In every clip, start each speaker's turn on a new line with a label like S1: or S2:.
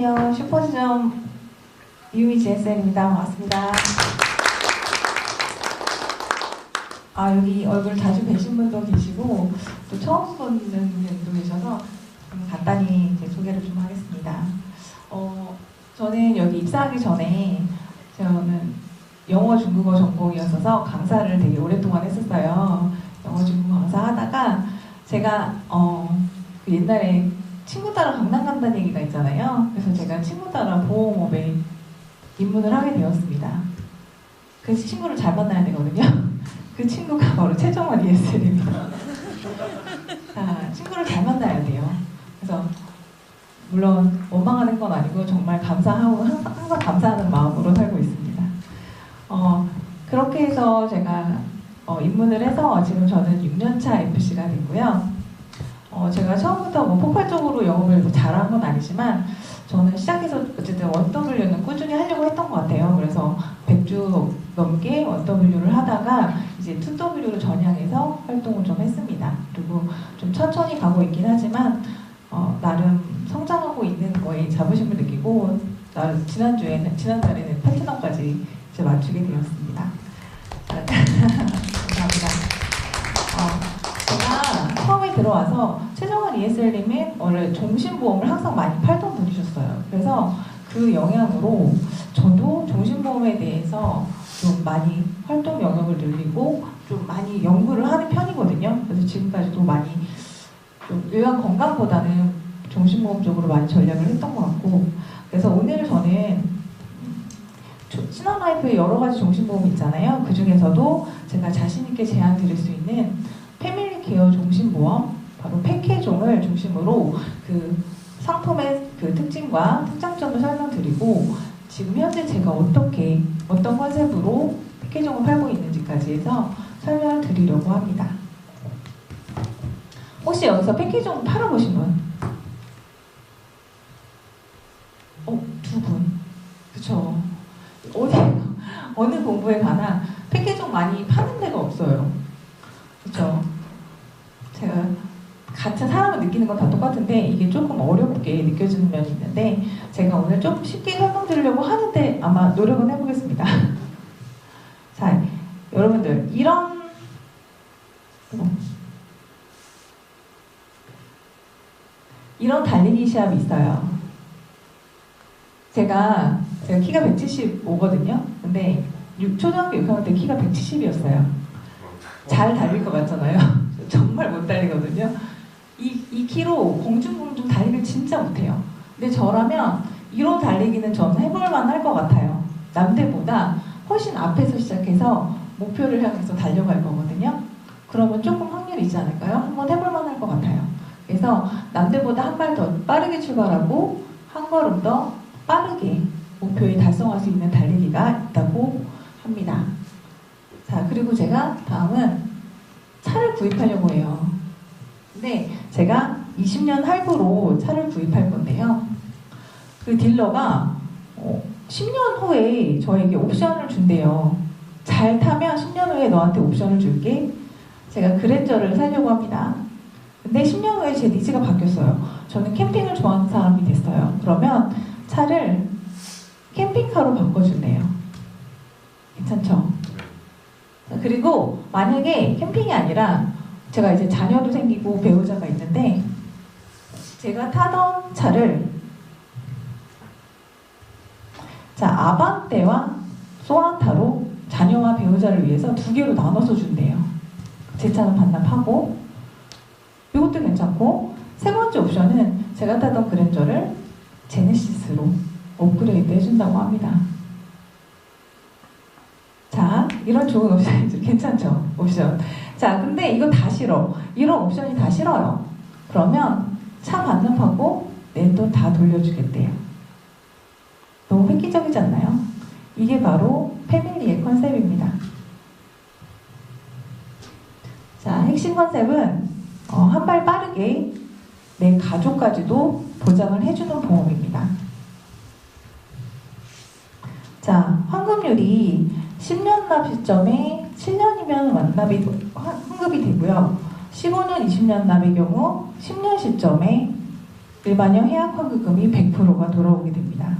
S1: 안녕하세요. 슈퍼주점 유미 GSL입니다. 반갑습니다. 여기 얼굴 자주 뵈신 분도 계시고 또 처음 보는 분도 계셔서 간단히 제 소개를 좀 하겠습니다. 저는 여기 입사하기 전에 저는 영어 중국어 전공이었어서 강사를 되게 오랫동안 했었어요. 영어 중국어 강사 하다가 제가 그 옛날에 친구 따라 강남 간다는 얘기가 있잖아요. 그래서 제가 친구 따라 보험업에 입문을 하게 되었습니다. 그래서 친구를 잘 만나야 되거든요. 그 친구가 바로 최정원 ESL입니다. 친구를 잘 만나야 돼요. 그래서 물론 원망하는 건 아니고 정말 감사하고 항상 감사하는 마음으로 살고 있습니다. 그렇게 해서 제가 입문을 해서 지금 저는 6년차 FC가 됐고요. 제가 처음부터 폭발적으로 영업을 잘한 건 아니지만 저는 시작해서 어쨌든 1W는 꾸준히 하려고 했던 것 같아요. 그래서 100주 넘게 1W를 하다가 이제 2W로 전향해서 활동을 좀 했습니다. 그리고 좀 천천히 가고 있긴 하지만 나름 성장하고 있는 거에 자부심을 느끼고 지난달에는 플래티넘까지 이제 맞추게 되었습니다. 감사합니다. 제가 처음에 들어와서 최정원 ESL님은 원래 종신보험을 항상 많이 팔던 분이셨어요. 그래서 그 영향으로 저도 종신보험에 대해서 좀 많이 활동 영역을 늘리고 좀 많이 연구를 하는 편이거든요. 그래서 지금까지도 많이 좀 요양 건강보다는 종신보험 쪽으로 많이 전략을 했던 것 같고, 그래서 오늘 저는 신한라이프의 여러 가지 종신보험이 있잖아요. 그 중에서도 제가 자신있게 제안 드릴 수 있는 패밀리 케어 종신보험, 바로 패키종을 중심으로 그 상품의 그 특징과 특장점을 설명드리고, 지금 현재 제가 어떤 컨셉으로 패키종을 팔고 있는지까지 해서 설명을 드리려고 합니다. 혹시 여기서 패키종 팔아보신 분? 2분. 그쵸. 어느 공부에 가나 패키종 많이 파는 데가 없어요. 그쵸. 제가 같은 사람을 느끼는 건 다 똑같은데 이게 조금 어렵게 느껴지는 면이 있는데 제가 오늘 좀 쉽게 설명드리려고 하는데 아마 노력은 해보겠습니다. 자, 여러분들 이런 달리기 시합이 있어요. 제가 키가 175거든요. 근데 초등학교 6학년 때 키가 170이었어요. 잘 달릴 것 같잖아요. 정말 못 달리거든요. 이 키로 공중공중 달리기를 진짜 못해요. 근데 저라면 이런 달리기는 저는 해볼만 할 것 같아요. 남들보다 훨씬 앞에서 시작해서 목표를 향해서 달려갈 거거든요. 그러면 조금 확률이 있지 않을까요? 한번 해볼만 할 것 같아요. 그래서 남들보다 한 발 더 빠르게 출발하고 한 걸음 더 빠르게 목표에 달성할 수 있는 달리기가 있다고 합니다. 자, 그리고 제가 다음은 차를 구입하려고 해요. 근데 제가 20년 할부로 차를 구입할 건데요. 그 딜러가 10년 후에 저에게 옵션을 준대요. 잘 타면 10년 후에 너한테 옵션을 줄게. 제가 그랜저를 사려고 합니다. 근데 10년 후에 제 니즈가 바뀌었어요. 저는 캠핑을 좋아하는 사람이 됐어요. 그러면 차를 캠핑카로 바꿔준대요. 괜찮죠? 그리고 만약에 캠핑이 아니라 제가 이제 자녀도 생기고 배우자가 있는데 제가 타던 차를 아반떼와 소나타로 자녀와 배우자를 위해서 2개로 나눠서 준대요. 제 차는 반납하고 이것도 괜찮고, 세 번째 옵션은 제가 타던 그랜저를 제네시스로 업그레이드 해준다고 합니다. 자, 이런 좋은 옵션이죠. 괜찮죠? 옵션. 자, 근데 이거 다 싫어. 이런 옵션이 다 싫어요. 그러면 차 반납하고 내 돈 다 돌려주겠대요. 너무 획기적이지 않나요? 이게 바로 패밀리의 컨셉입니다. 자, 핵심 컨셉은 한 발 빠르게 내 가족까지도 보장을 해주는 보험입니다. 자, 환급률이 10년 납 시점에 7년이면 환급이 되고요. 15년, 20년 납의 경우 10년 시점에 일반형 해약환급금이 100%가 돌아오게 됩니다.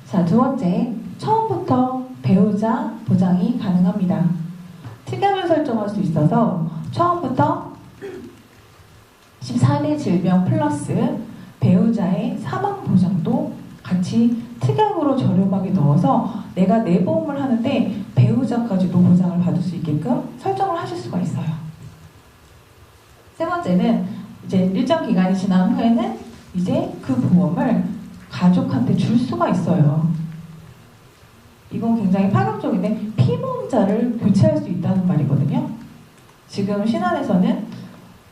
S1: 자, 두 번째, 처음부터 배우자 보장이 가능합니다. 특약을 설정할 수 있어서 처음부터 14대 질병 플러스 배우자의 사망 보장도 같이 특약으로 저렴하게 넣어서 내가 내보험을 하는데 배우자까지도 보장을 받을 수 있게끔 설정을 하실 수가 있어요. 세 번째는 이제 일정 기간이 지난 후에는 이제 그 보험을 가족한테 줄 수가 있어요. 이건 굉장히 파격적인데 피보험자를 교체할 수 있다는 말이거든요. 지금 신한에서는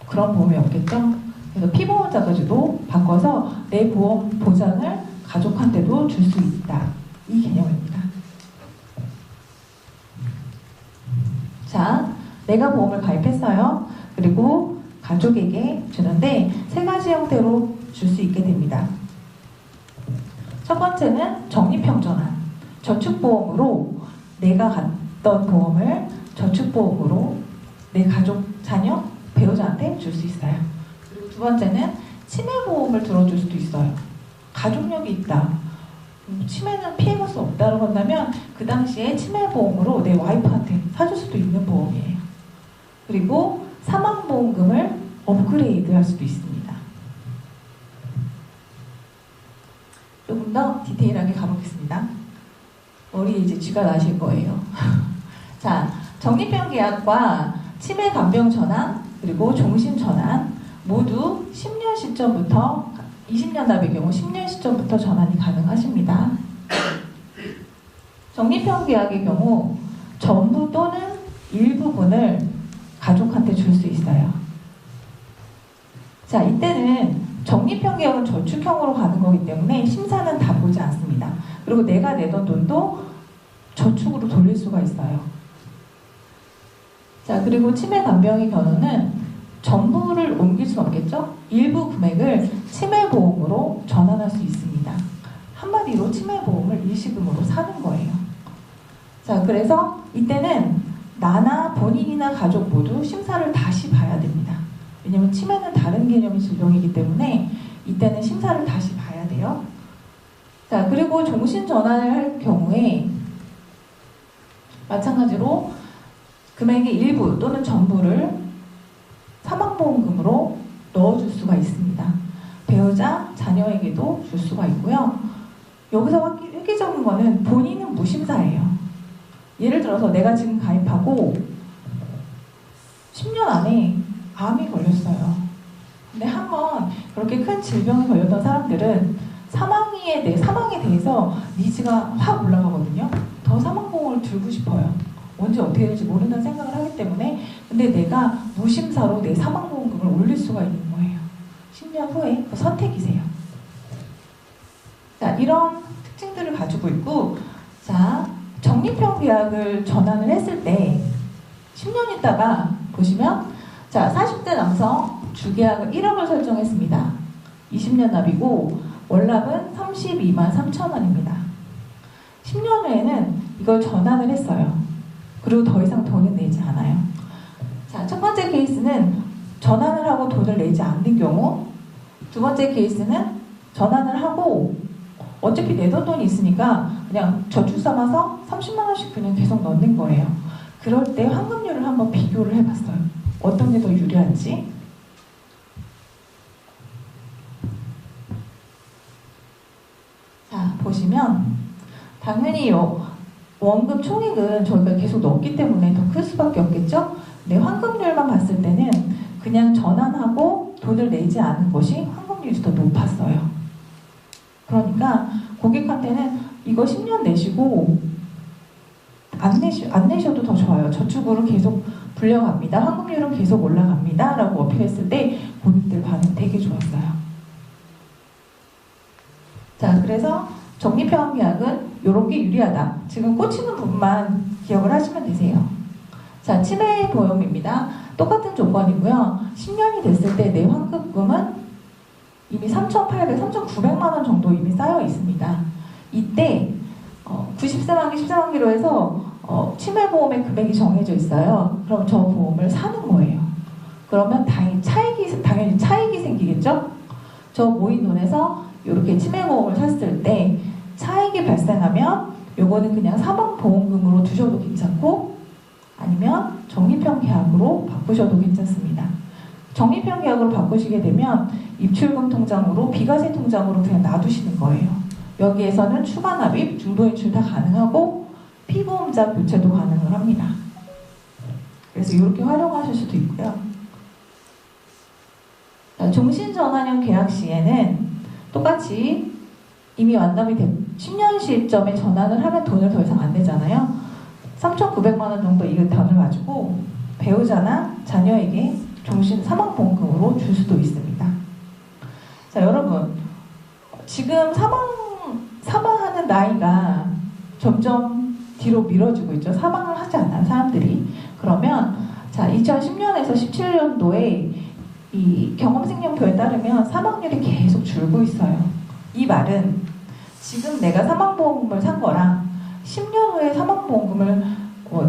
S1: 그런 보험이 없겠죠. 그래서 피보험자까지도 바꿔서 내 보험 보장을 가족한테도 줄 수 있다. 이 개념입니다. 자, 내가 보험을 가입했어요. 그리고 가족에게 주는데 세 가지 형태로 줄 수 있게 됩니다. 첫 번째는 적립형 전환. 저축보험으로 내가 갔던 보험을 저축보험으로 내 가족, 자녀, 배우자한테 줄 수 있어요. 그리고 두 번째는 치매보험을 들어줄 수도 있어요. 가족력이 있다. 치매는 피해갈 수 없다고 한다면 그 당시에 치매보험으로 내 와이프한테 사줄 수도 있는 보험이에요. 그리고 사망보험금을 업그레이드 할 수도 있습니다. 조금 더 디테일하게 가보겠습니다. 머리에 이제 쥐가 나실 거예요. 자, 적립형 계약과 치매 간병 전환 그리고 종신 전환 모두 10년 시점부터 20년 납의 경우 10년 시점부터 전환이 가능하십니다. 적립형 계약의 경우 전부 또는 일부분을 가족한테 줄 수 있어요. 자, 이때는 적립형 계약은 저축형으로 가는 거기 때문에 심사는 다 보지 않습니다. 그리고 내가 내던 돈도 저축으로 돌릴 수가 있어요. 자, 그리고 치매 간병의 경우는 전부를 옮길 수는 없겠죠? 일부 금액을 치매보험으로 전환할 수 있습니다. 한마디로 치매보험을 일시금으로 사는 거예요. 자, 그래서 이때는 나나 본인이나 가족 모두 심사를 다시 봐야 됩니다. 왜냐면 치매는 다른 개념의 질병이기 때문에 이때는 심사를 다시 봐야 돼요. 자, 그리고 종신 전환을 할 경우에 마찬가지로 금액의 일부 또는 전부를 사망보험금으로 넣어줄 수가 있습니다. 배우자, 자녀에게도 줄 수가 있고요. 여기서 획기적인 거는 본인은 무심사예요. 예를 들어서 내가 지금 가입하고 10년 안에 암이 걸렸어요. 근데 한번 그렇게 큰 질병에 걸렸던 사람들은 사망에 대해서 니즈가 확 올라가거든요. 더 사망보험을 들고 싶어요. 언제 어떻게 될지 모른다는 생각을 하기 때문에. 근데 내가 무심사로 내 사망보험금을 올릴 수가 있는 거예요. 10년 후에 그 선택이세요. 자, 이런 특징들을 가지고 있고, 자, 적립형 계약을 전환을 했을 때 10년 있다가 보시면, 자, 40대 남성 주계약을 1억을 설정했습니다. 20년 납이고 월납은 32만 3천 원입니다. 10년 후에는 이걸 전환을 했어요. 그리고 더 이상 돈을 내지 않아요. 자, 첫 번째 케이스는 전환을 하고 돈을 내지 않는 경우, 두 번째 케이스는 전환을 하고 어차피 내던 돈이 있으니까 그냥 저축 삼아서 30만 원씩 그냥 계속 넣는 거예요. 그럴 때 환급률을 한번 비교를 해봤어요. 어떤 게 더 유리한지. 자, 보시면 당연히 원금 총액은 저희가 계속 넣었기 때문에 더 클 수밖에 없겠죠? 근데 환급률만 봤을 때는 그냥 전환하고 돈을 내지 않은 것이 환급률이 더 높았어요. 그러니까 고객한테는 이거 10년 내시고 안 내셔도 더 좋아요. 저축으로 계속 불려갑니다. 환급률은 계속 올라갑니다. 라고 어필했을 때 고객들 반응 되게 좋았어요. 자, 그래서 적립형 계약은 이런 게 유리하다. 지금 꽂히는 부분만 기억을 하시면 되세요. 자, 치매 보험입니다. 똑같은 조건이고요. 10년이 됐을 때 내 환급금은 이미 3,800, 3,900만 원 정도 이미 쌓여 있습니다. 이때 90세 만기, 10세 만기로 해서 치매보험의 금액이 정해져 있어요. 그럼 저 보험을 사는 거예요. 그러면 당연히 차익이 생기겠죠? 저 모의논에서 이렇게 치매보험을 샀을 때 차익이 발생하면 요거는 그냥 사망보험금으로 두셔도 괜찮고 아니면 적립형 계약으로 바꾸셔도 괜찮습니다. 적립형 계약으로 바꾸시게 되면 입출금 통장으로 비과세 통장으로 그냥 놔두시는 거예요. 여기에서는 추가 납입, 중도 인출 다 가능하고 피보험자 교체도 가능을 합니다. 그래서 이렇게 활용하실 수도 있고요. 종신전환형 계약 시에는 똑같이 이미 완납이 된 10년 시점에 전환을 하면 돈을 더 이상 안 내잖아요. 3,900만 원 정도 이 돈을 가지고 배우자나 자녀에게 종신 사망보험금으로 줄 수도 있습니다. 자, 여러분, 지금 사망하는 나이가 점점 뒤로 미뤄지고 있죠. 사망을 하지 않아요, 사람들이. 그러면 자, 2010년에서 17년도에 이 경험생명표에 따르면 사망률이 계속 줄고 있어요. 이 말은 지금 내가 사망보험금을 산 거랑 10년 후에 사망보험금을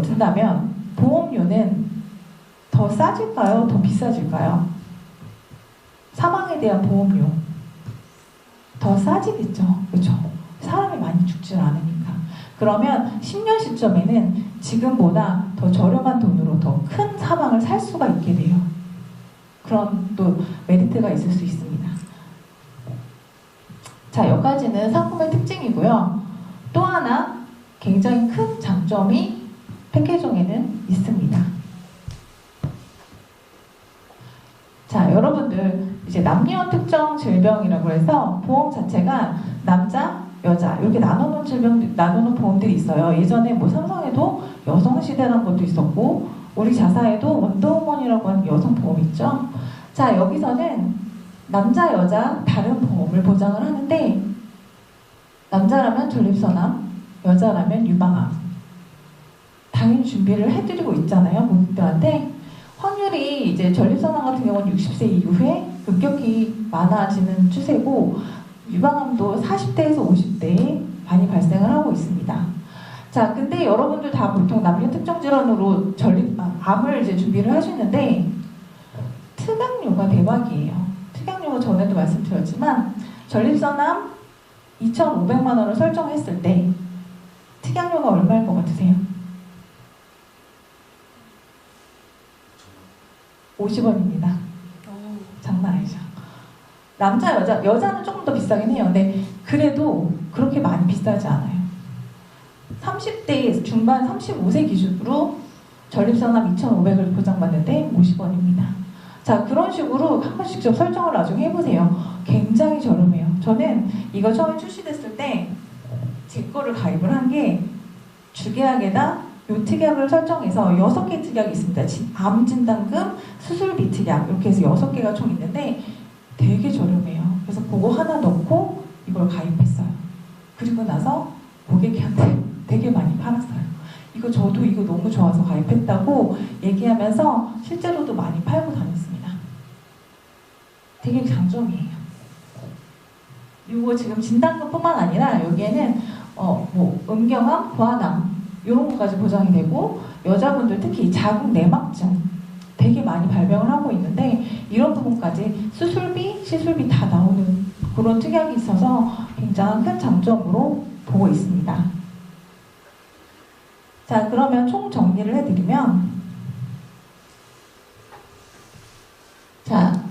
S1: 든다면 보험료는 더 싸질까요? 더 비싸질까요? 사망에 대한 보험료 더 싸지겠죠. 그렇죠? 사람이 많이 죽질 않으니까. 그러면 10년 시점에는 지금보다 더 저렴한 돈으로 더 큰 사망을 살 수가 있게 돼요. 그런 또 메리트가 있을 수 있습니다. 자, 여기까지는 상품의 특징이고요. 또 하나 굉장히 큰 장점이 패키종에는 있습니다. 자, 여러분들 이제 남녀 특정 질병이라고 해서 보험 자체가 남자, 여자 이렇게 나누는 보험들이 있어요. 예전에 뭐 삼성에도 여성시대라는 것도 있었고 우리 자사에도 원더우먼이라고 하는 여성 보험 있죠. 자, 여기서는 남자, 여자 다른 보험을 보장을 하는데 남자라면 전립선암, 여자라면 유방암 당연히 준비를 해드리고 있잖아요. 모두들한테. 확률이 이제 전립선암 같은 경우는 60세 이후에 급격히 많아지는 추세고 유방암도 40대에서 50대에 많이 발생을 하고 있습니다. 자, 근데 여러분들 다 보통 남녀 특정 질환으로 암을 이제 준비를 하시는데 특약료가 대박이에요. 특약료가 전에도 말씀드렸지만 전립선암 2,500만 원을 설정했을 때 특약료가 얼마일 것 같으세요? 50원입니다. 장난 아니죠. 남자, 여자는 조금 더 비싸긴 해요. 근데 그래도 그렇게 많이 비싸지 않아요. 30대 중반 35세 기준으로 전립선암 2,500을 보장받는데 50원입니다. 자, 그런 식으로 한 번씩 직접 설정을 나중에 해보세요. 굉장히 저렴해요. 저는 이거 처음에 출시됐을 때 제 거를 가입을 한 게 주계약에다 요 특약을 설정해서 6개 특약이 있습니다. 암진단금, 수술비 특약 이렇게 해서 6개가 총 있는데 되게 저렴해요. 그래서 그거 하나 넣고 이걸 가입했어요. 그리고 나서 고객한테 되게 많이 팔았어요. 저도 이거 너무 좋아서 가입했다고 얘기하면서 실제로도 많이 팔고 다녔습니다. 되게 장점이에요. 이거 지금 진단금뿐만 아니라 여기에는 뭐 음경암, 부화암 이런 것까지 보장이 되고 여자분들 특히 자궁 내막증 되게 많이 발병을 하고 있는데 이런 부분까지 수술비, 시술비 다 나오는 그런 특약이 있어서 굉장히 큰 장점으로 보고 있습니다. 자, 그러면 총 정리를 해드리면 자,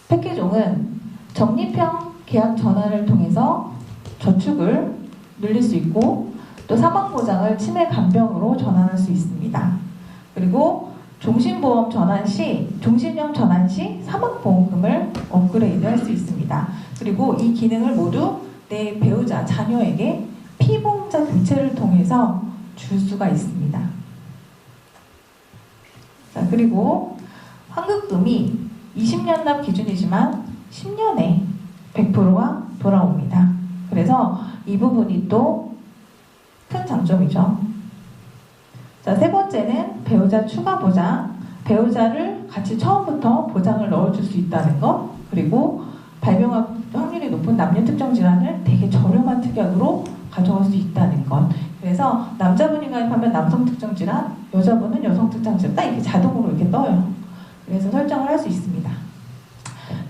S1: 패키종은 적립형 계약 전환을 통해서 저축을 늘릴 수 있고 또 사망보장을 치매 간병으로 전환할 수 있습니다. 그리고 종신보험 전환 시, 종신형 전환 시 사망보험금을 업그레이드 할 수 있습니다. 그리고 이 기능을 모두 내 배우자, 자녀에게 피보험자 교체를 통해서 줄 수가 있습니다. 자, 그리고 환급금이 20년 납 기준이지만 10년에 100%가 돌아옵니다. 그래서 이 부분이 또 큰 장점이죠. 자, 세 번째는 배우자 추가 보장. 배우자를 같이 처음부터 보장을 넣어줄 수 있다는 것. 그리고 발병할 확률이 높은 남녀 특정 질환을 되게 저렴한 특약으로 가져올 수 있다는 것. 그래서 남자분이 가입하면 남성 특정 질환, 여자분은 여성 특정 질환 딱 이렇게 자동으로 이렇게 떠요. 그래서 설정을 할 수 있습니다.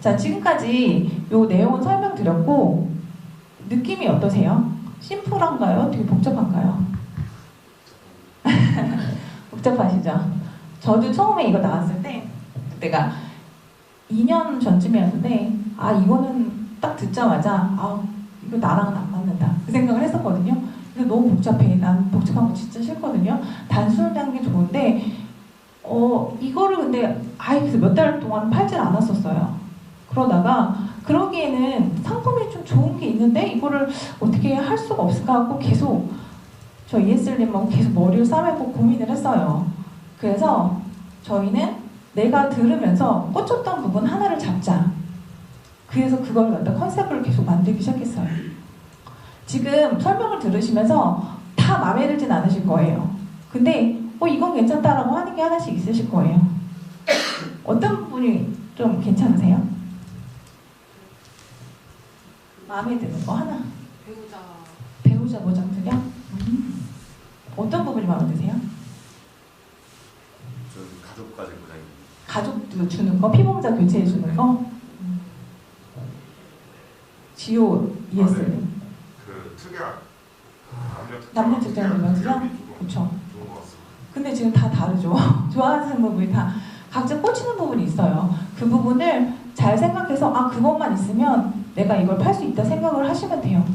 S1: 자, 지금까지 요 내용은 설명드렸고 느낌이 어떠세요? 심플한가요? 되게 복잡한가요? 복잡하시죠? 저도 처음에 이거 나왔을 때 그때가 2년 전쯤이었는데 아 이거는 딱 듣자마자 아 이거 나랑은 안 맞는다 그 생각을 했었거든요. 근데 너무 복잡해. 난 복잡한 거 진짜 싫거든요. 단순한 게 좋은데 이거를 근데 아예 그래서 몇 달 동안 팔질 않았었어요. 그러다가 그러기에는 상품이 좀 좋은 게 있는데 이거를 어떻게 할 수가 없을까 하고 계속 저 ESL님하고 계속 머리를 싸매고 고민을 했어요. 그래서 저희는 내가 들으면서 꽂혔던 부분 하나를 잡자. 그래서 그걸 갖다 컨셉을 계속 만들기 시작했어요. 지금 설명을 들으시면서 다 마음에 들진 않으실 거예요. 근데 이건 괜찮다라고 하는 게 하나씩 있으실 거예요. 어떤 부분이 좀 괜찮으세요? 마음에 드는 거 하나? 배우자 보장들이요? 어떤 부분이 마음에 드세요?
S2: 저는 가족까지 보장이.
S1: 가족도 주는 거? 피보험자 교체해 주는 거? 지오 ESL.
S2: 그 특약
S1: 남녀 특별 면허요? 그렇죠.
S2: 좋은 것 같습니다.
S1: 근데 지금 다 다르죠. 좋아하는 부분이 다 각자 꽂히는 부분이 있어요. 그 부분을 잘 생각해서 아 그것만 있으면 내가 이걸 팔 수 있다 생각을 하시면 돼요.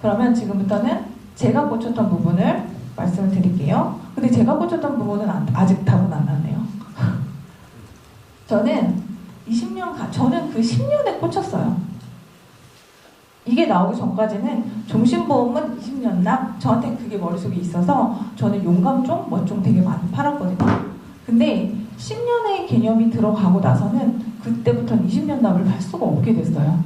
S1: 그러면 지금부터는 제가 꽂혔던 부분을 말씀을 드릴게요. 근데 제가 꽂혔던 부분은 아직 답은 안 나왔네요. 저는 저는 그 10년에 꽂혔어요. 이게 나오기 전까지는 종신보험은 20년 납 저한테 그게 머릿속에 있어서 저는 용감종, 멋종 되게 많이 팔았거든요. 근데 10년의 개념이 들어가고 나서는 그때부터는 20년 납을 팔 수가 없게 됐어요.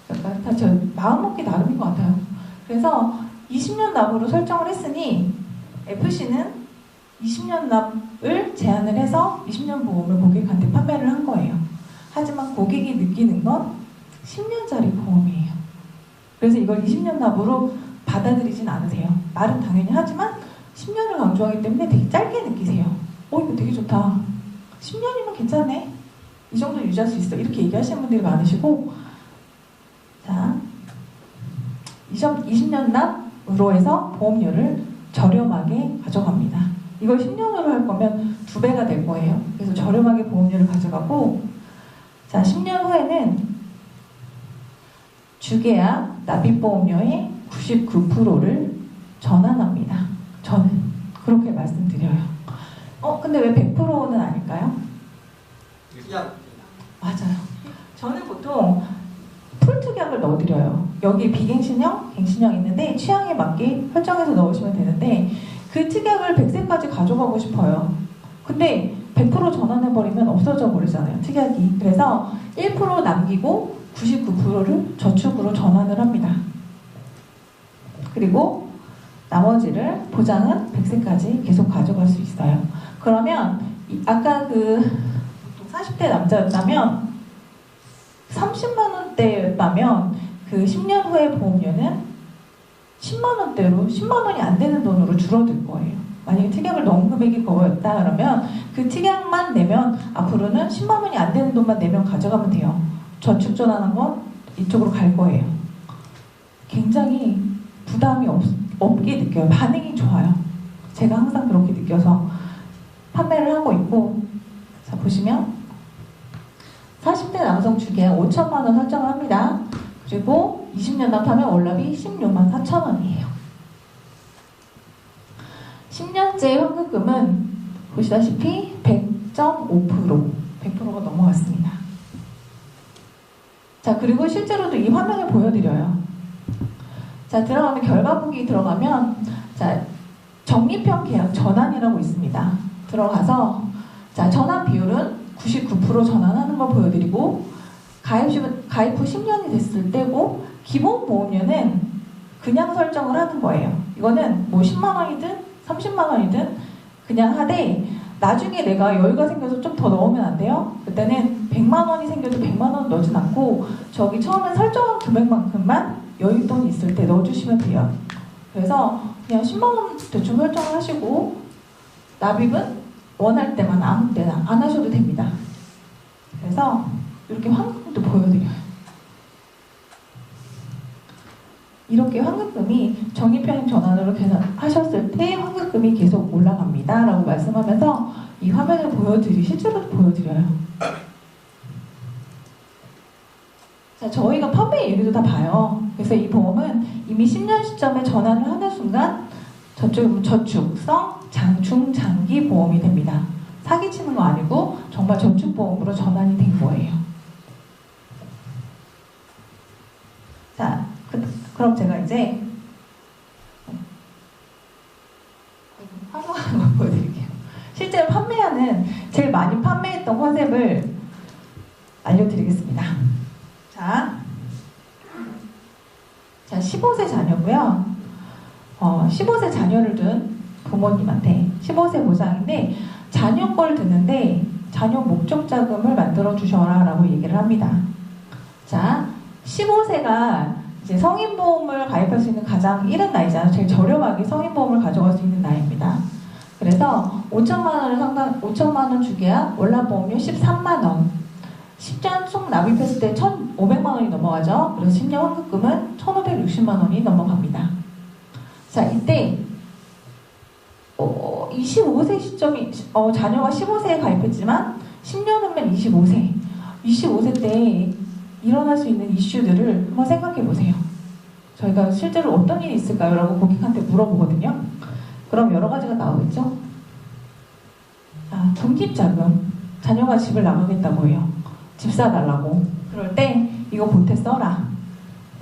S1: 그러니까 다 저 마음먹기 나름인 것 같아요. 그래서 20년 납으로 설정을 했으니 FC는 20년 납을 제한을 해서 20년 보험을 고객한테 판매를 한 거예요. 하지만 고객이 느끼는 건 10년짜리 보험이에요. 그래서 이걸 20년 납으로 받아들이진 않으세요. 말은 당연히 하지만 10년을 강조하기 때문에 되게 짧게 느끼세요. 이거 되게 좋다. 10년이면 괜찮네. 이 정도 유지할 수 있어. 이렇게 얘기하시는 분들이 많으시고 자, 20년 납으로 해서 보험료를 저렴하게 가져갑니다. 이걸 10년으로 할 거면 2배가 될 거예요. 그래서 저렴하게 보험료를 가져가고 자, 10년 후에는 주계약 납입보험료의 99%를 전환합니다. 저는 그렇게 말씀드려요. 근데 왜 100%는 아닐까요? 맞아요. 저는 보통 풀특약을 넣어드려요. 여기 비갱신형, 갱신형 있는데 취향에 맞게 설정해서 넣으시면 되는데 그 특약을 100세까지 가져가고 싶어요. 근데 100% 전환해버리면 없어져 버리잖아요. 특약이. 그래서 1% 남기고 99%를 저축으로 전환을 합니다. 그리고 나머지를 보장은 100세까지 계속 가져갈 수 있어요. 그러면 아까 그 40대 남자였다면 30만 원대였다면 그 10년 후에 보험료는 10만 원대로 10만 원이 안 되는 돈으로 줄어들 거예요. 만약에 특약을 넣은 금액이 그거였다 그러면 그 특약만 내면 앞으로는 10만 원이 안 되는 돈만 내면 가져가면 돼요. 저축 전환한 건 이쪽으로 갈 거예요. 굉장히 부담이 없게 느껴요. 반응이 좋아요. 제가 항상 그렇게 느껴서 판매를 하고 있고 자 보시면 40대 남성 주계약 5천만 원 설정을 합니다. 그리고 20년 납하면 월납이 16만 4천 원이에요. 10년째 환급금은 보시다시피 100.5% 100%가 넘어갔습니다. 자 그리고 실제로도 이 화면을 보여드려요. 자 들어가면 결과보기 들어가면 자 적립형 계약 전환이라고 있습니다. 들어가서 자 전환 비율은 99% 전환하는 걸 보여드리고 가입 후 10년이 됐을 때고 기본 보험료는 그냥 설정을 하는 거예요. 이거는 뭐 10만 원이든 30만 원이든 그냥 하되 나중에 내가 여유가 생겨서 좀 더 넣으면 안 돼요? 그때는 100만 원이 생겨도 100만 원 넣진 않고 저기 처음에 설정한 금액만큼만 여윳돈이 있을 때 넣어주시면 돼요. 그래서 그냥 10만 원 대충 설정을 하시고 납입은 원할 때만 아무 때나 안 하셔도 됩니다. 그래서 이렇게 환급 환급금도 보여드려요. 이렇게 환급금이 적립편입 전환으로 계산하셨을 때 환급금이 계속 올라갑니다 라고 말씀하면서 이 화면을 실제로도 보여드려요. 자, 저희가 판매 예리도 다 봐요. 그래서 이 보험은 이미 10년 시점에 전환을 하는 순간 저축성 중장기 보험이 됩니다. 사기치는 거 아니고 정말 저축보험으로 전환이 된 거예요. 자, 그럼 제가 이제 활용하는 걸 보여드릴게요. 실제로 제일 많이 판매했던 컨셉을 알려드리겠습니다. 자, 15세 자녀고요. 15세 자녀를 둔 부모님한테 15세 보장인데 자녀 걸 드는데 자녀 목적 자금을 만들어 주셔라 라고 얘기를 합니다. 자, 15세가 이제 성인보험을 가입할 수 있는 가장 이른 나이잖아요. 제일 저렴하게 성인보험을 가져갈 수 있는 나이입니다. 그래서 5천만 원 주계약, 월납보험료 13만 원. 10년 총 납입했을 때 1,500만 원이 넘어가죠. 그래서 10년 환급금은 1,560만 원이 넘어갑니다. 자, 이때 25세 시점이 자녀가 15세에 가입했지만 10년 후면 25세 때 일어날 수 있는 이슈들을 한번 생각해 보세요. 저희가 실제로 어떤 일이 있을까요? 라고 고객한테 물어보거든요. 그럼 여러 가지가 나오겠죠? 독립자금. 자녀가 집을 나가겠다고 해요. 집 사달라고. 그럴 때 이거 보태 써라.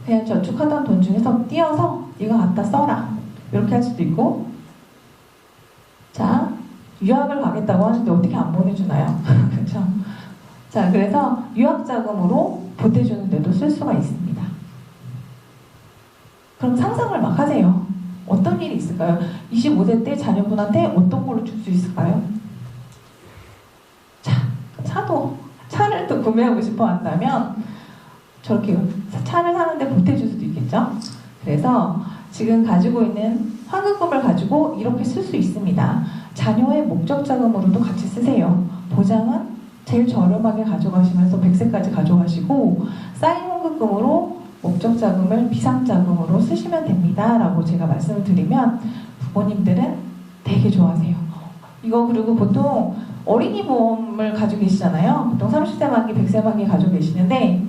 S1: 그냥 저축하던 돈 중에서 띄어서 이거 갖다 써라. 이렇게 할 수도 있고, 자, 유학을 가겠다고 하는데 어떻게 안 보내주나요? 그렇죠? 자, 그래서 유학자금으로 보태주는 데도 쓸 수가 있습니다. 그럼 상상을 막 하세요. 어떤 일이 있을까요? 25세 때 자녀분한테 어떤 걸로 줄 수 있을까요? 차를 또 구매하고 싶어 한다면 저렇게 차를 사는데 보태줄 수도 있겠죠? 그래서 지금 가지고 있는 환급금을 가지고 이렇게 쓸 수 있습니다. 자녀의 목적 자금으로도 같이 쓰세요. 보장은 제일 저렴하게 가져가시면서 100세까지 가져가시고 쌓인 환급금으로 목적 자금을 비상자금으로 쓰시면 됩니다 라고 제가 말씀을 드리면 부모님들은 되게 좋아하세요. 이거 그리고 보통 어린이 보험을 가지고 계시잖아요. 보통 30세 만기, 100세 만기 가지고 계시는데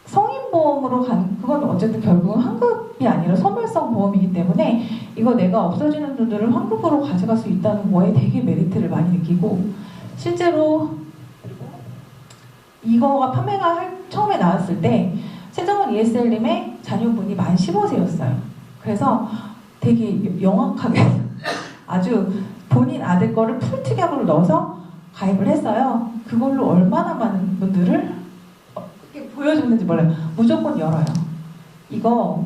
S1: 성인보험으로 그건 어쨌든 결국은 환급이 아니라 소멸성 보험이기 때문에 이거 내가 없어지는 돈들을 환급으로 가져갈 수 있다는 거에 되게 메리트를 많이 느끼고 실제로 이거가 처음에 나왔을 때 최정원 ESL님의 자녀분이 만 15세였어요. 그래서 되게 영악하게 아주 본인 아들 거를 풀특약으로 넣어서 가입을 했어요. 그걸로 얼마나 많은 분들을 보여줬는지 몰라요. 무조건 열어요. 이거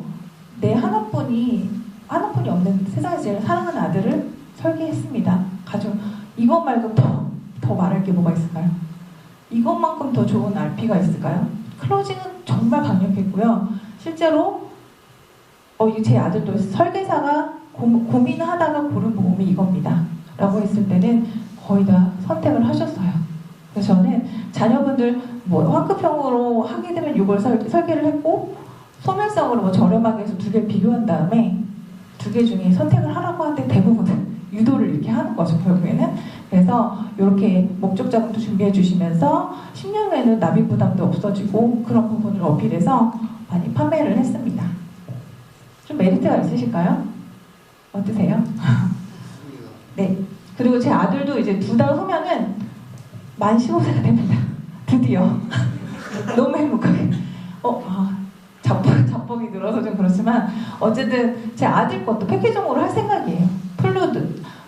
S1: 내 하나뿐이 없는 세상에서 제일 사랑하는 아들을 설계했습니다. 이것 말고 더 말할 게 뭐가 있을까요? 이것만큼 더 좋은 RP가 있을까요? 클로징은 정말 강력했고요. 실제로 제 아들도 설계사가 고민하다가 고른 보험이 이겁니다. 라고 했을 때는 거의 다 선택을 하셨어요. 그래서 저는 자녀분들 환급형으로 하게 되면 이걸 설계를 했고 소멸성으로 저렴하게 해서 두 개를 비교한 다음에 두 개 중에 선택을 하라고 하는데 대부분은 유도를 이렇게 하는 거죠, 결국에는. 그래서 이렇게 목적 자금도 준비해 주시면서 10년 후에는 납입 부담도 없어지고 그런 부분을 어필해서 많이 판매를 했습니다. 좀 메리트가 있으실까요? 어떠세요? 네. 그리고 제 아들도 이제 2달 후면은 만 15세가 됩니다. 드디어. 너무 행복하게. 잡복이 늘어서 좀 그렇지만 어쨌든 제 아들 것도 패키지용으로 할 생각이에요.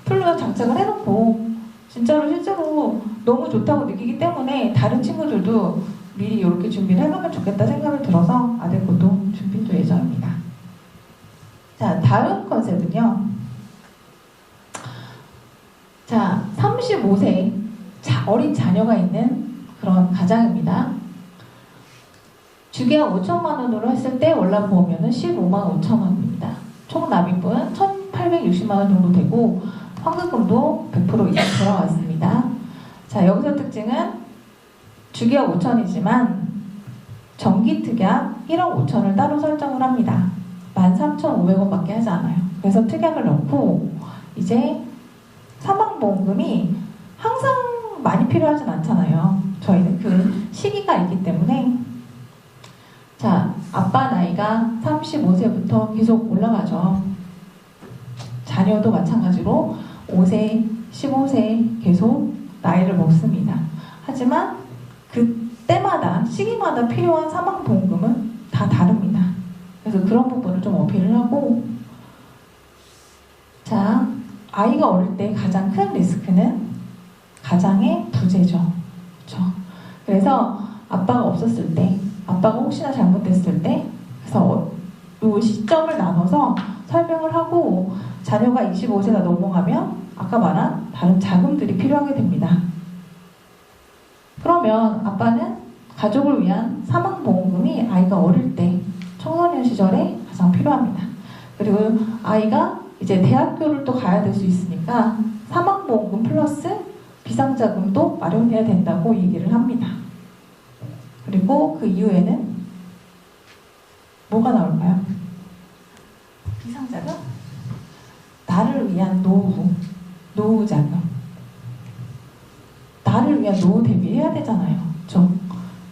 S1: 플루 장착을 해놓고 실제로 너무 좋다고 느끼기 때문에 다른 친구들도 미리 이렇게 준비를 해놓으면 좋겠다 생각을 들어서 아들 것도 준비할 예정입니다. 자, 다음 컨셉은요. 자, 35세 어린 자녀가 있는 그런 가장입니다. 주계약 5천만 원으로 했을 때 월납보험료는 15만 5천 원입니다. 총 납입은 1,860만 원 정도 되고 환급금도 100% 이상 들어갔습니다. 자, 여기서 특징은 주계약 5천이지만 정기특약 1억 5천을 따로 설정을 합니다. 13,500원밖에 하지 않아요. 그래서 특약을 넣고 이제 사망보험금이 항상 많이 필요하진 않잖아요. 저희는 그 시기가 있기 때문에. 자, 아빠 나이가 35세부터 계속 올라가죠. 자녀도 마찬가지로 5세, 15세 계속 나이를 먹습니다. 하지만 그때마다, 시기마다 필요한 사망보험금은 다 다릅니다. 그래서 그런 부분을 좀 어필을 하고, 자, 아이가 어릴 때 가장 큰 리스크는 가장의 부재죠. 그렇죠? 그래서 아빠가 없었을 때, 아빠가 혹시나 잘못됐을 때, 그래서 이 시점을 나눠서 설명을 하고, 자녀가 25세가 넘어가면 아까 말한 다른 자금들이 필요하게 됩니다. 그러면 아빠는 가족을 위한 사망보험금이 아이가 어릴 때, 청소년 시절에 가장 필요합니다. 그리고 아이가 이제 대학교를 또 가야 될 수 있으니까 사망보험금 플러스 비상자금도 마련해야 된다고 얘기를 합니다. 그리고 그 이후에는 뭐가 나올까요? 비상자금? 나를 위한 노후자금. 나를 위한 노후 대비해야 되잖아요. 그렇죠?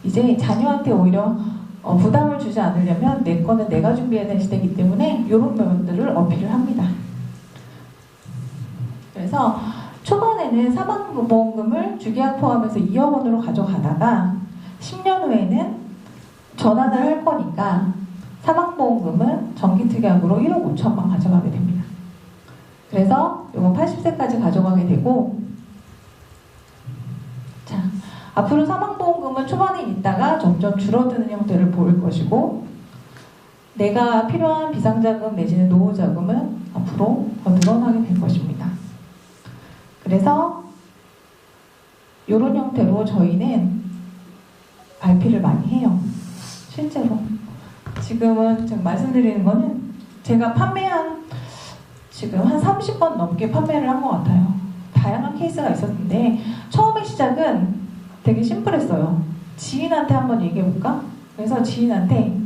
S1: 이제 자녀한테 오히려 부담을 주지 않으려면 내 거는 내가 준비해야 되는 시대이기 때문에 이런 면들을 어필을 합니다. 그래서 초반에는 사망보험금을 주계약 포함해서 2억 원으로 가져가다가 10년 후에는 전환을 할 거니까 사망보험금은 정기특약으로 1억 5천만 가져가게 됩니다. 그래서 이건 80세까지 가져가게 되고, 자, 앞으로 사망보험금은 초반에 있다가 점점 줄어드는 형태를 보일 것이고, 내가 필요한 비상자금 내지는 노후자금은 앞으로 더 늘어나게 될 것입니다. 그래서 이런 형태로 저희는 발피를 많이 해요. 실제로. 지금은 제가 말씀드리는 거는 제가 지금 한 30번 넘게 판매를 한 것 같아요. 다양한 케이스가 있었는데 처음에 시작은 되게 심플했어요. 지인한테 한번 얘기해볼까? 그래서 지인한테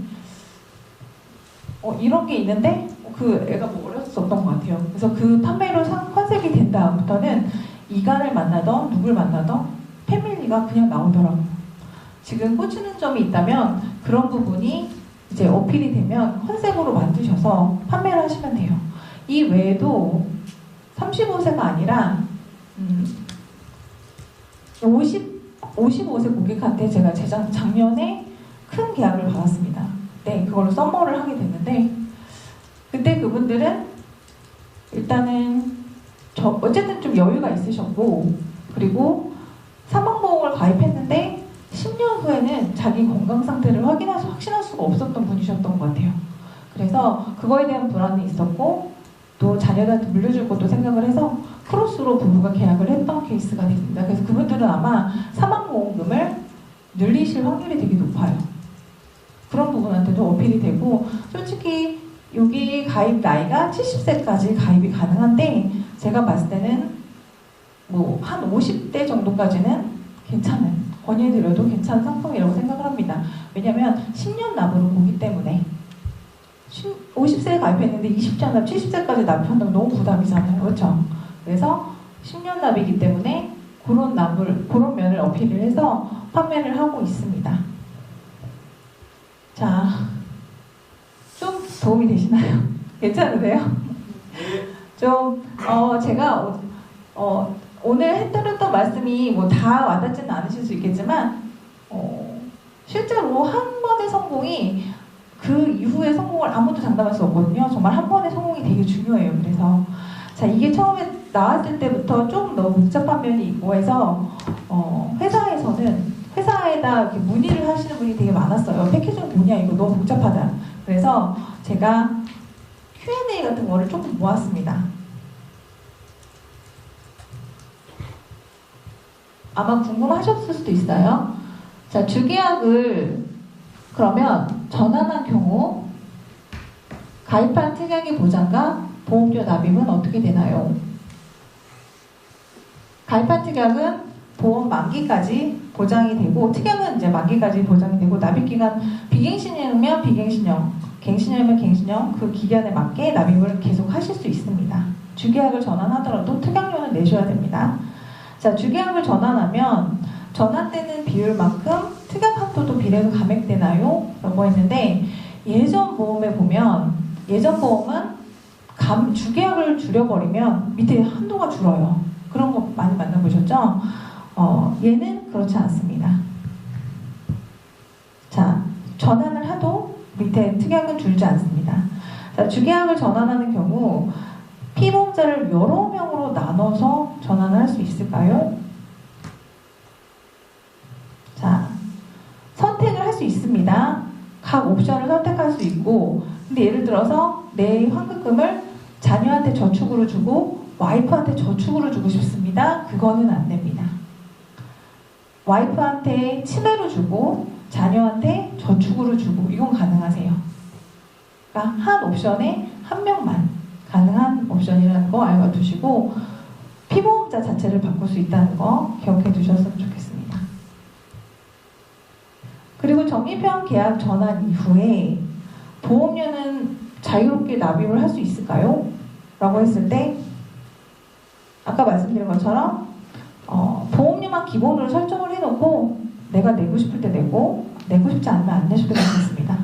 S1: 이런 게 있는데 그 애가 뭐 어렸었던 것 같아요. 그래서 그 판매로 컨셉이 된 다음부터는 이간을 만나던 누굴 만나던 패밀리가 그냥 나오더라고요. 지금 꽂히는 점이 있다면 그런 부분이 이제 어필이 되면 컨셉으로 만드셔서 판매를 하시면 돼요. 이 외에도 35세가 아니라 55세 고객한테 제가 작년에 큰 계약을 받았습니다. 네, 그걸로 썸머를 하게 됐는데 그때 그분들은 일단은 어쨌든 좀 여유가 있으셨고, 그리고 사망보험을 가입했는데 10년 후에는 자기 건강 상태를 확신할 수가 없었던 분이셨던 것 같아요. 그래서 그거에 대한 불안이 있었고 또 자녀들한테 물려줄 것도 생각을 해서 크로스로 부부가 계약을 했던 케이스가 됐습니다. 그래서 그분들은 아마 사망보험금을 늘리실 확률이 되게 높아요. 그런 부분한테도 어필이 되고, 솔직히 여기 가입 나이가 70세까지 가입이 가능한데 제가 봤을 때는 뭐 한 50대 정도까지는 괜찮은, 권유해드려도 괜찮은 상품이라고 생각을 합니다. 왜냐면 10년 납으로 보기 때문에 50세에 가입했는데 20세 납, 70세까지 납입한다면 너무 부담이잖아요. 그렇죠? 그래서 10년 납이기 때문에 그런 면을 어필을 해서 판매를 하고 있습니다. 자, 좀 도움이 되시나요? 괜찮으세요? 좀 제가 오늘 해드렸던 말씀이 뭐 다 와닿지는 않으실 수 있겠지만 실제로 한 번의 성공이 그 이후의 성공을 아무도 장담할 수 없거든요. 정말 한 번의 성공이 되게 중요해요. 그래서 자, 이게 처음에 나왔을 때부터 좀 너무 복잡한 면이 있고 해서 회사에다 이렇게 문의를 하시는 분이 되게 많았어요. 패키지는 뭐냐, 이거 너무 복잡하다. 그래서 제가 Q&A 같은 거를 조금 모았습니다. 아마 궁금하셨을 수도 있어요. 자, 주계약을 그러면 전환한 경우 가입한 특약의 보장과 보험료 납입은 어떻게 되나요? 가입한 특약은 보험 만기까지 보장이 되고, 특약은 이제 만기까지 보장이 되고, 납입기간 비갱신형이면 비갱신형, 갱신형이면 갱신형, 그 기간에 맞게 납입을 계속 하실 수 있습니다. 주계약을 전환하더라도 특약료는 내셔야 됩니다. 자, 주계약을 전환하면 전환되는 비율만큼 특약 한도도 비례로 감액되나요? 라고 했는데, 예전 보험에 보면 예전 보험은 주계약을 줄여버리면 밑에 한도가 줄어요. 그런 거 많이 만나보셨죠? 얘는 그렇지 않습니다. 자, 전환을 하도 밑에 특약은 줄지 않습니다. 자, 주계약을 전환하는 경우 피보험자를 여러 명으로 나눠서 전환을 할 수 있을까요? 자, 선택을 할 수 있습니다. 각 옵션을 선택할 수 있고, 근데 예를 들어서 내 환급금을 자녀한테 저축으로 주고 와이프한테 저축으로 주고 싶습니다. 그거는 안 됩니다. 와이프한테 치매로 주고 자녀한테 저축으로 주고, 이건 가능하세요. 그러니까 한 옵션에 한 명만 가능한 옵션이라는 거 알고 두시고, 피보험자 자체를 바꿀 수 있다는 거 기억해 두셨으면 좋겠습니다. 그리고 적립형 계약 전환 이후에 보험료는 자유롭게 납입을 할 수 있을까요? 라고 했을 때 아까 말씀드린 것처럼 보험료만 기본으로 설정을 해놓고 내가 내고 싶을 때 내고 싶지 않으면 안 내셔도 괜찮습니다.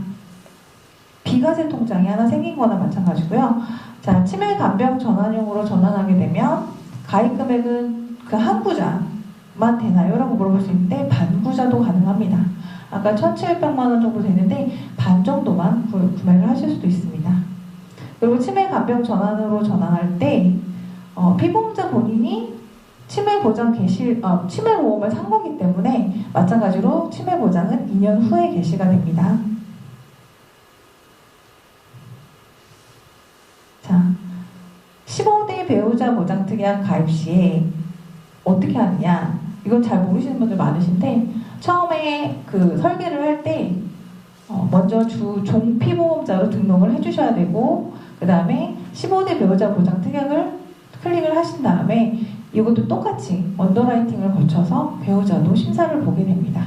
S1: 비과세 통장이 하나 생긴 거나 마찬가지고요. 자, 치매 간병 전환용으로 전환하게 되면 가입 금액은 그 한 구자만 되나요? 라고 물어볼 수 있는데 반구자도 가능합니다. 아까 1,700만 원 정도 되는데 반 정도만 구매를 하실 수도 있습니다. 그리고 치매 간병 전환으로 전환할 때 피보험자 본인이 치매 보험을 산 거기 때문에 마찬가지로 치매 보장은 2년 후에 개시가 됩니다. 자, 15대 배우자 보장 특약 가입 시에 어떻게 하느냐? 이건 잘 모르시는 분들 많으신데, 처음에 그 설계를 할 때 먼저 종 피보험자로 등록을 해주셔야 되고, 그 다음에 15대 배우자 보장 특약을 클릭을 하신 다음에 이것도 똑같이 언더라이팅을 거쳐서 배우자도 심사를 보게 됩니다.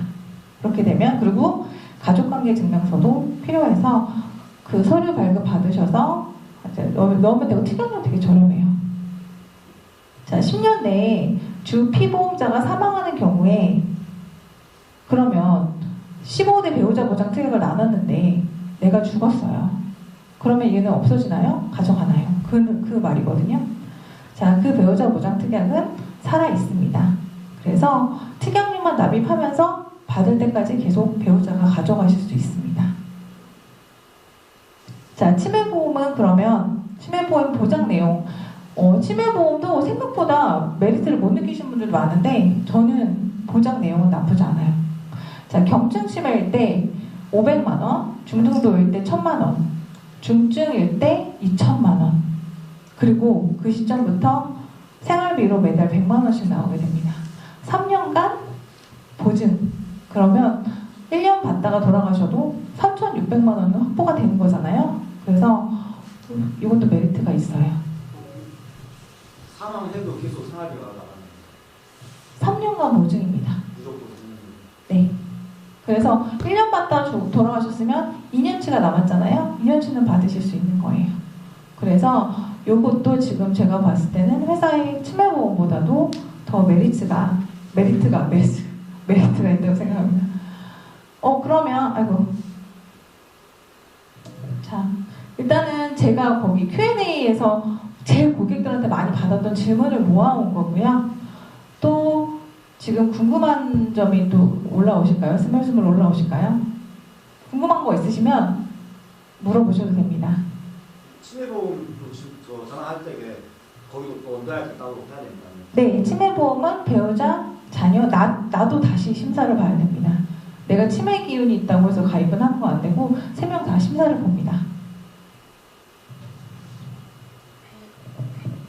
S1: 그렇게 되면, 그리고 가족관계 증명서도 필요해서 그 서류 발급 받으셔서 넣으면 되고, 특약료 되게 저렴해요. 자, 10년 내에 주 피보험자가 사망하는 경우에, 그러면 15대 배우자 보장 특약을 나눴는데 내가 죽었어요. 그러면 얘는 없어지나요? 가져가나요? 그 말이거든요. 자, 그 배우자 보장 특약은 살아있습니다. 그래서 특약료만 납입하면서 받을 때까지 계속 배우자가 가져가실 수 있습니다. 자, 치매보험은 그러면 치매보험 보장 내용, 치매보험도 생각보다 메리트를 못 느끼신 분들도 많은데 저는 보장 내용은 나쁘지 않아요. 자, 경증 치매일 때 500만 원, 중등도일 때 1000만 원, 중증일 때 2000만 원, 그리고 그 시점부터 생활비로 매달 100만 원씩 나오게 됩니다. 3년간 보증, 그러면 1년 받다가 돌아가셔도 3,600만 원은 확보가 되는 거잖아요. 그래서 이것도 메리트가 있어요.
S3: 사망해도 계속 생활비가 나가는
S1: 3년간 보증입니다.
S3: 무조건.
S1: 네. 그래서 1년 받다 돌아가셨으면 2년치가 남았잖아요. 2년치는 받으실 수 있는 거예요. 그래서 이것도 지금 제가 봤을 때는 회사의 치매보험보다도 더 메리트가 있다고 생각합니다. 그러면 자, 일단은 제가 거기 Q&A에서 제 고객들한테 많이 받았던 질문을 모아온 거고요. 또 지금 궁금한 점이 또 올라오실까요? 스물스물 올라오실까요? 궁금한 거 있으시면 물어보셔도 됩니다.
S3: 치매보험도 전화할 때 거기도 또 언더라이팅 따로 해야 됩니다.
S1: 네, 치매보험은 배우자, 자녀, 나도 다시 심사를 봐야 됩니다. 내가 치매 기운이 있다고 해서 가입은 하는 거 안 되고 3명 다 심사를 봅니다.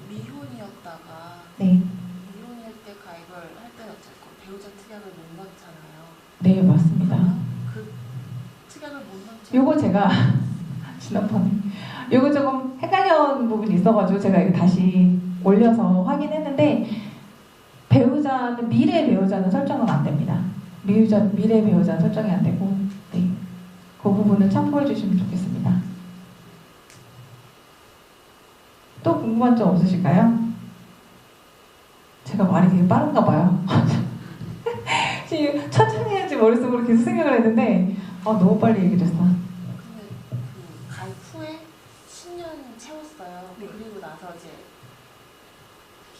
S4: 미혼이었다가
S1: 네.
S4: 미혼일 때 가입을 할 때는 어쨌건 배우자 특약을 못 넣잖아요.
S1: 네, 맞습니다.
S4: 그 특약을 못 넣죠.
S1: 요거 제가 지난번에 요거 조금 헷갈렸던 부분이 있어가지고 제가 이거 다시 올려서 확인했는데 배우자는 미래 배우자는 설정은 안 됩니다. 미래 배우자는 설정이 안 되고, 네. 그 부분을 참고해 주시면 좋겠습니다. 또 궁금한 점 없으실까요? 제가 말이 되게 빠른가 봐요. 지금 천천히 해야지 머릿속으로 계속 생각을 했는데 너무 빨리 얘기했어.
S4: 근데 그 가입 후에 10년 채웠어요.
S1: 네.
S4: 그리고 나서 이제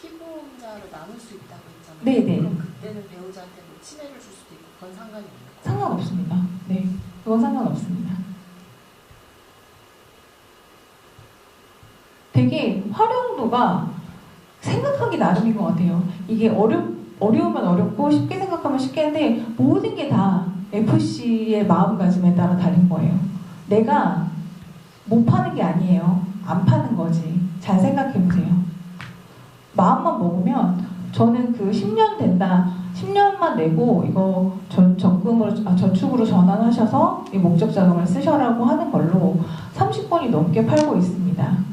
S4: 피보험자를 나눌 수 있다고 했잖아요.
S1: 네네.
S4: 그럼 그때는 배우자한테 뭐 치매를 줄 수도 있고 그건 상관이 없는 거예요.
S1: 상관없습니다. 네, 그건 상관없습니다. 되게 활용도가 생각하기 나름인 것 같아요. 이게 어려우면 어렵고 쉽게 생각하면 쉽게 한데 모든 게 다 FC의 마음가짐에 따라 다른 거예요. 내가 못 파는 게 아니에요. 안 파는 거지. 잘 생각해 보세요. 마음만 먹으면 저는 그 10년 된다. 10년만 내고 이거 저축으로 전환하셔서 이 목적 자금을 쓰셔라고 하는 걸로 30번이 넘게 팔고 있습니다.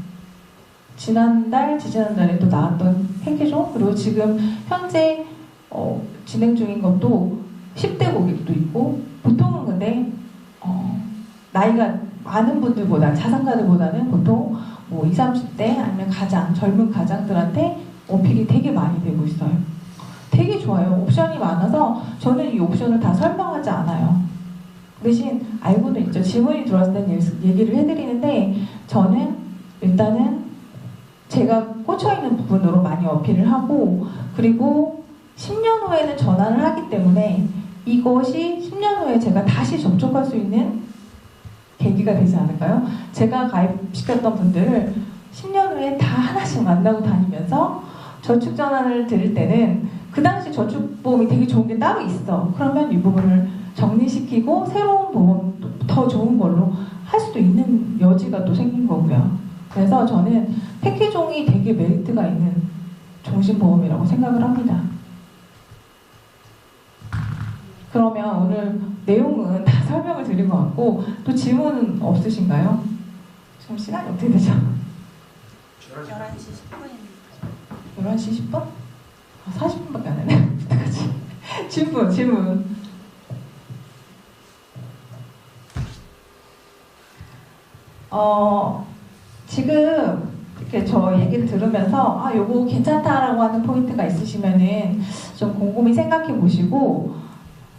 S1: 지지난달에 또 나왔던 패키죠. 그리고 지금 현재 진행 중인 것도 10대 고객도 있고, 보통은 근데 나이가 많은 분들보다, 자산가들보다는 보통 뭐 20, 30대 아니면 젊은 가장들한테 어필이 되게 많이 되고 있어요. 되게 좋아요. 옵션이 많아서 저는 이 옵션을 다 설명하지 않아요. 대신 알고는 있죠. 질문이 들어왔을 때는 얘기를 해드리는데, 저는 일단은 제가 꽂혀있는 부분으로 많이 어필을 하고, 그리고 10년 후에는 전환을 하기 때문에 이것이 10년 후에 제가 다시 접촉할 수 있는 계기가 되지 않을까요? 제가 가입시켰던 분들을 10년 후에 다 하나씩 만나고 다니면서 저축 전환을 드릴 때는 그 당시 저축보험이 되게 좋은 게 따로 있어. 그러면 이 부분을 정리시키고 새로운 보험, 더 좋은 걸로 할 수도 있는 여지가 또 생긴 거고요. 그래서 저는 패키종이 되게 메리트가 있는 종신보험이라고 생각을 합니다. 그러면 오늘 내용은 다 설명을 드린 것 같고, 또 질문 없으신가요? 지금 시간이 어떻게 되죠?
S4: 11시 10분입니다.
S1: 11시 10분? 40분밖에 안 되네. 어떡하지? 질문. 지금 이렇게 저 얘기를 들으면서 요거 괜찮다라고 하는 포인트가 있으시면은 좀 곰곰이 생각해 보시고,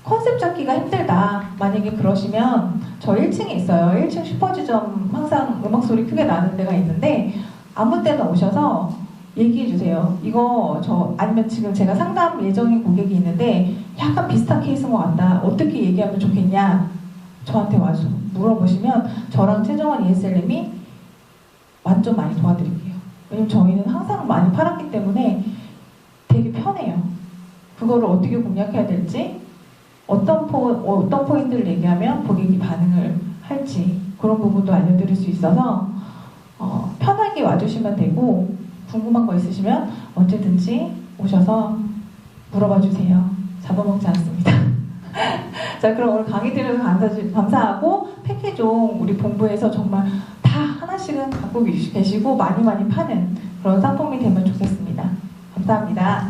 S1: 컨셉 잡기가 힘들다 만약에 그러시면 저 1층에 있어요. 1층 슈퍼주점 항상 음악 소리 크게 나는 데가 있는데 아무 때나 오셔서 얘기해 주세요. 이거 아니면 지금 제가 상담 예정인 고객이 있는데 약간 비슷한 케이스인 것 같다. 어떻게 얘기하면 좋겠냐? 저한테 와서 물어보시면 저랑 최정원 ESL님이 완전 많이 도와드릴게요. 왜냐면 저희는 항상 많이 팔았기 때문에 되게 편해요. 그거를 어떻게 공략해야 될지, 어떤 포인트를 얘기하면 고객이 반응을 할지, 그런 부분도 알려드릴 수 있어서 편하게 와주시면 되고, 궁금한 거 있으시면 언제든지 오셔서 물어봐 주세요. 잡아먹지 않습니다. 자, 그럼 오늘 강의 들으셔서 감사하고, 패키종 우리 본부에서 정말 다 하나씩은 갖고 계시고 많이 파는 그런 상품이 되면 좋겠습니다. 감사합니다.